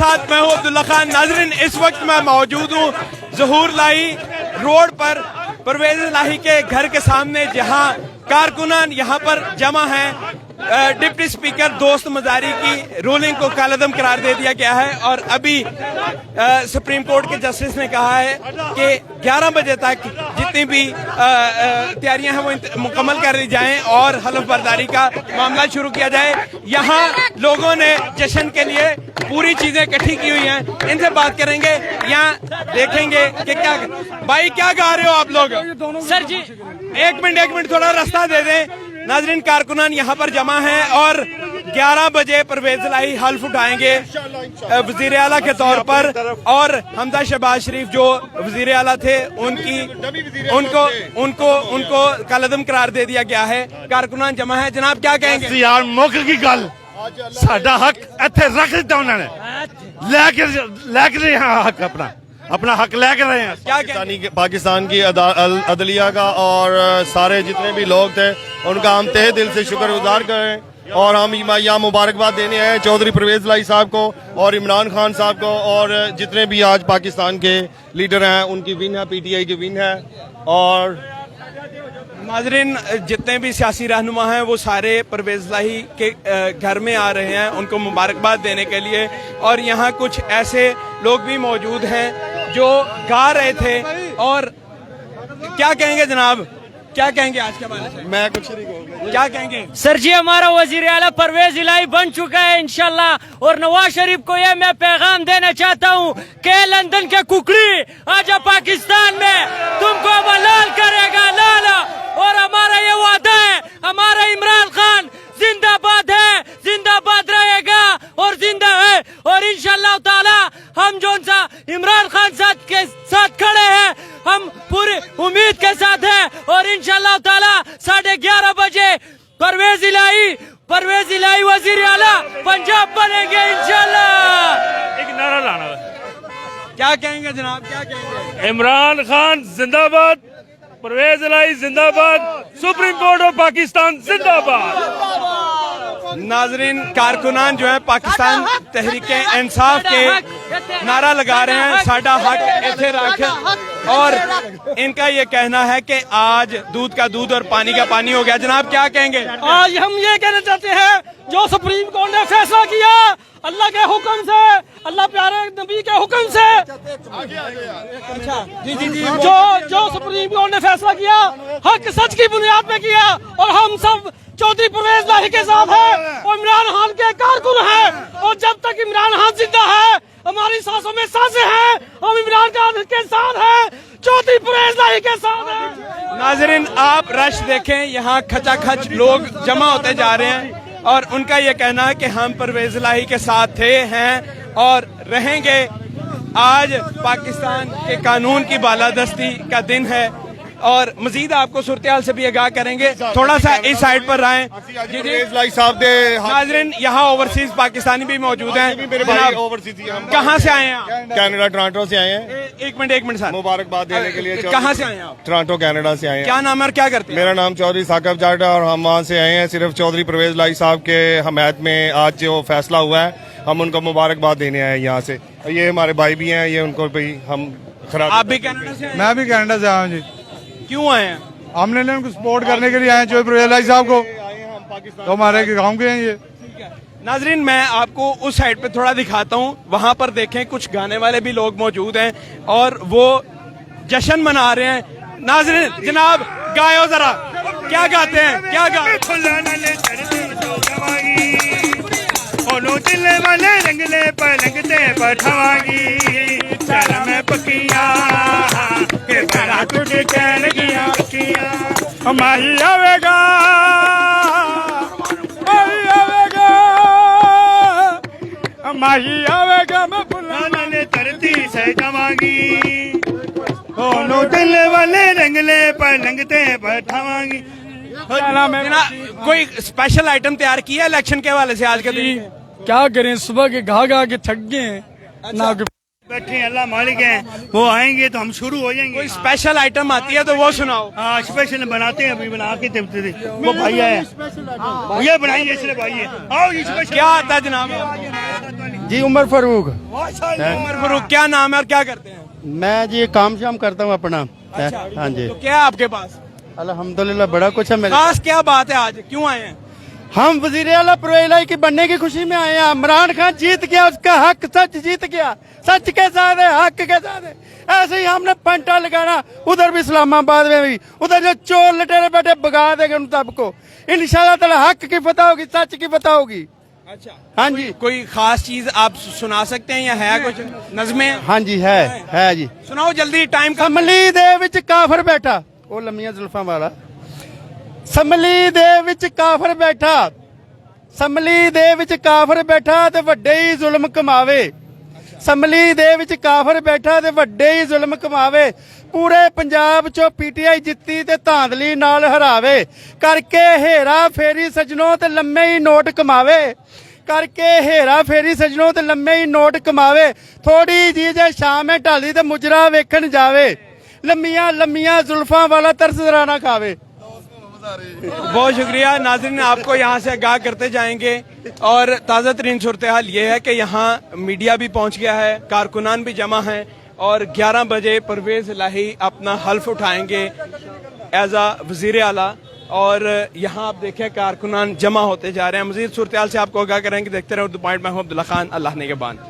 साथ मैं हूँ अब्दुल्ला खान। नाज़रीन, इस वक्त मैं मौजूद हूँ ज़हूर लाही रोड पर, परवेज इलाही के घर के सामने, जहाँ कारकुनान यहाँ पर जमा हैं। डिप्टी स्पीकर दोस्त मजारी की रूलिंग को कालअदम करार दे दिया गया है और अभी सुप्रीम कोर्ट के जस्टिस ने कहा है कि 11 बजे तक जितनी भी तैयारियां हैं वो मुकम्मल कर दी जाएं और हलफ बर्दारी का मामला शुरू किया जाए। यहाँ लोगों ने जश्न के लिए पूरी चीजें इकट्ठी की हुई हैं, इनसे बात करेंगे, यहाँ देखेंगे कि क्या। भाई क्या गा रहे हो आप लोग? सर जी एक मिनट थोड़ा रास्ता दे दें। नाज़रीन, कारकुनान यहाँ पर जमा हैं और 11 बजे परवेज इलाही हल्फ उठाएंगे वजीर आला के तौर पर, और हमजा शहबाज शरीफ जो वजीर आला थे उनको कालअदम करार दे दिया गया है। कारकुनान जमा है। जनाब क्या कहेंगे? यार मुख की गल, साडा हक इत्थे रख दिता उन्होंने, लेकर हक अपना हक लेकर रहे हैं। क्या पाकिस्तान की अदलिया का और सारे जितने भी लोग थे उनका हम तहे दिल से शुक्रगुजार करें, और हम यहाँ मुबारकबाद देने आए चौधरी परवेज इलाही साहब को और इमरान खान साहब को, और जितने भी आज पाकिस्तान के लीडर हैं उनकी विन है, PTI की विन है। और नाज़रीन, जितने भी सियासी रहनुमा हैं वो सारे परवेज इलाही के घर में आ रहे हैं उनको मुबारकबाद देने के लिए, और यहाँ कुछ ऐसे लोग भी मौजूद हैं जो गा रहे थे। और क्या कहेंगे जनाब, क्या कहेंगे आज के बारे में? मैं कुछ नहीं कहूँगा। क्या कहेंगे? सर जी, हमारा वजीर आला परवेज इलाही बन चुका है इंशाल्लाह, और नवाज शरीफ को ये मैं पैगाम देना चाहता हूँ कि लंदन के कुकड़ी आज पाकिस्तान में तुमको अब लाल करेगा, लाल। और हमारा ये वादा है, हमारा इमरान खान जिंदाबाद है, जिंदाबाद रहेगा और जिंदा है। और इंशाल्लाह ताला हम जो सा इमरान खान के साथ खड़े हैं, हम पूरी उम्मीद के साथ हैं, और इंशाल्लाह ताला 11:30 बजे परवेज इलाही वजीर आला पंजाब बनेंगे इंशाल्लाह। एक नारा लाना, क्या कहेंगे जनाब, क्या कहेंगे? इमरान खान जिंदाबाद, परवेज इलाही जिंदाबाद, सुप्रीम कोर्ट ऑफ पाकिस्तान जिंदाबाद। नाजरीन, कारकुनान जो है पाकिस्तान तहरीक इंसाफ के नारा लगा रहे हैं, साडा हक इथे रख, और इनका ये कहना है कि आज दूध का दूध और पानी का पानी हो गया। जनाब क्या कहेंगे? आज हम ये कहना चाहते हैं, जो सुप्रीम कोर्ट ने फैसला किया अल्लाह के हुक्म से, अल्लाह प्यारे नबी के हुक्म से, जो सुप्रीम कोर्ट ने फैसला किया हक सच की बुनियाद पे किया, और हम सब चौधरी परवेज इलाही के साथ है और इमरान खान के कारकुन है, और जब तक इमरान खान जिंदा है हमारी सांसों में सांसें हैं, हम इमरान खान के साथ हैं, चौधरी परवेज इलाही के साथ हैं। नाजरीन, आप रश देखें, यहाँ खचाखच लोग जमा होते जा रहे हैं, और उनका ये कहना है कि हम परवेज इलाही के साथ थे, हैं और रहेंगे। आज पाकिस्तान के कानून की बालादस्ती का दिन है, और मजीद आपको सूरत से भी आगाह करेंगे। थोड़ा सा इस साइड पर आए। नाज़रीन, यहाँ ओवरसीज पाकिस्तानी भी मौजूद हैं। कहाँ से आए हैं आप? कनाडा टोरंटो से आए हैं। एक मिनट सर, मुबारकबाद देने के लिए। कहाँ से आए हैं आप? टोरंटो कनाडा से आए हैं। क्या नाम है और क्या करते हैं? मेरा नाम चौधरी साकिब जाट है और हम वहाँ से आए हैं सिर्फ चौधरी परवेज इलाही साहब के हमायत में। आज जो फैसला हुआ है हम उनको मुबारकबाद देने आए हैं यहाँ से। ये हमारे भाई भी हैं, ये उनको भी हम खराब। आप भी कनाडा से? मैं भी कनाडा से आया हूँ जी। क्यों आए हैं? हमने उनको सपोर्ट करने के लिए आए हैं चौधरी परवेज इलाही साहब को, तो हमारे गाँव के हैं ये। नाजरीन, मैं आपको उस साइड पे थोड़ा दिखाता हूँ, वहां पर देखें कुछ गाने वाले भी लोग मौजूद हैं और वो जश्न मना रहे हैं। नाजरीन, जनाब गायो जरा, क्या गाते हैं, क्या गाते? वाले रंगले पलंगते पठवागी शर्म पकिया के बड़ा तुझे कह लगिया किया माही आवेगा, माही आवेगा, मैं फुलाने धरती से जमागी, दोनों दिल वाले रंगले पलंगते पठवागी। कोई स्पेशल आइटम तैयार किया इलेक्शन के हवाले से आज के दिन? क्या करें, सुबह के गा के थक गए हैं ना, बैठे हैं, अल्लाह मालिक हैं, वो आएंगे तो हम शुरू हो जाएंगे। कोई स्पेशल आइटम आती है तो वो सुनाओ। हाँ, स्पेशल बनाते हैं, अभी बना के देते थे वो भैया है, ये बनाएंगे इसलिए भाई है। आओ, ये स्पेशल क्या आता है जनाब? जी उमर फारूक। उमर फारूक, क्या नाम है और क्या करते हैं? मैं जी काम शाम करता हूँ अपना। अच्छा, हाँ जी। तो क्या है आपके पास? अल्हम्दुलिल्लाह बड़ा कुछ है मेरे। खास क्या बात है, आज क्यों आए हैं? हम वजीर आला परवेज इलाही की बनने की खुशी में आए हैं। इमरान खान जीत गया, उसका हक सच जीत गया, सच के साथ है, हक के साथ है। ऐसे ही हमने पंटा लगाना, उधर भी इस्लामाबाद में भी, उधर जो चोर लटेरे बैठे भगा देंगे उन सबको। इंशाल्लाह ताला हक की फतह होगी, सच की फतह होगी। अच्छा, हाँ जी। कोई खास चीज आप सुना सकते हैं या है कुछ नज़में? हाँ जी है जी। सुनाओ जल्दी, टाइम का। ਸਮਲੀ ਦੇ ਵਿੱਚ ਕਾਫਰ ਬੈਠਾ, ਉਹ ਲੰਮੀਆਂ ਜ਼ੁਲਫਾਂ ਵਾਲਾ। ਸਮਲੀ ਦੇ ਵਿੱਚ ਕਾਫਰ ਬੈਠਾ, ਸਮਲੀ ਦੇ ਵਿੱਚ ਕਾਫਰ ਬੈਠਾ ਤੇ ਵੱਡੇ ਹੀ ਜ਼ੁਲਮ ਕਮਾਵੇ। ਸਮਲੀ ਦੇ ਵਿੱਚ ਕਾਫਰ ਬੈਠਾ ਤੇ ਵੱਡੇ ਹੀ ਜ਼ੁਲਮ ਕਮਾਵੇ। ਪੂਰੇ ਪੰਜਾਬ ਚੋਂ ਪੀਟੀਆਈ ਜਿੱਤੀ ਤੇ ਧਾਂਦਲੀ ਨਾਲ ਹਰਾਵੇ। ਕਰਕੇ ਹੇਰਾ ਫੇਰੀ ਸਜਣੋ ਤੇ ਲੰਮੇ ਹੀ ਨੋਟ ਕਮਾਵੇ। ਕਰਕੇ ਹੇਰਾ ਫੇਰੀ ਸਜਣੋ ਤੇ ਲੰਮੇ ਹੀ ਨੋਟ ਕਮਾਵੇ। ਥੋੜੀ ਜੀ ਜੇ ਸ਼ਾਮੇ ਢਾਲੀ ਤੇ ਮੁਜਰਾ ਵੇਖਣ ਜਾਵੇ। ਲੰਮੀਆਂ ਲੰਮੀਆਂ ਜ਼ੁਲਫਾਂ ਵਾਲਾ ਤਰਸ ਜ਼ਰਾ ਖਾਵੇ। बहुत शुक्रिया नाज़रीन, आपको यहाँ से आगाह करते जाएंगे। और ताज़ा तरीन सूरत हाल ये है कि यहाँ मीडिया भी पहुँच गया है, कारकुनान भी जमा हैं और 11 बजे परवेज इलाही अपना हल्फ उठाएंगे एज आ वज़ीर आला। और यहाँ आप देखें कारकुनान जमा होते जा रहे हैं। मज़ीद सूरत हाल से आपको आगाह करेंगे। देखते रहो उर्दू पॉइंट में हूँ अब्दुल्ला खान, अल्लाह ने के बान।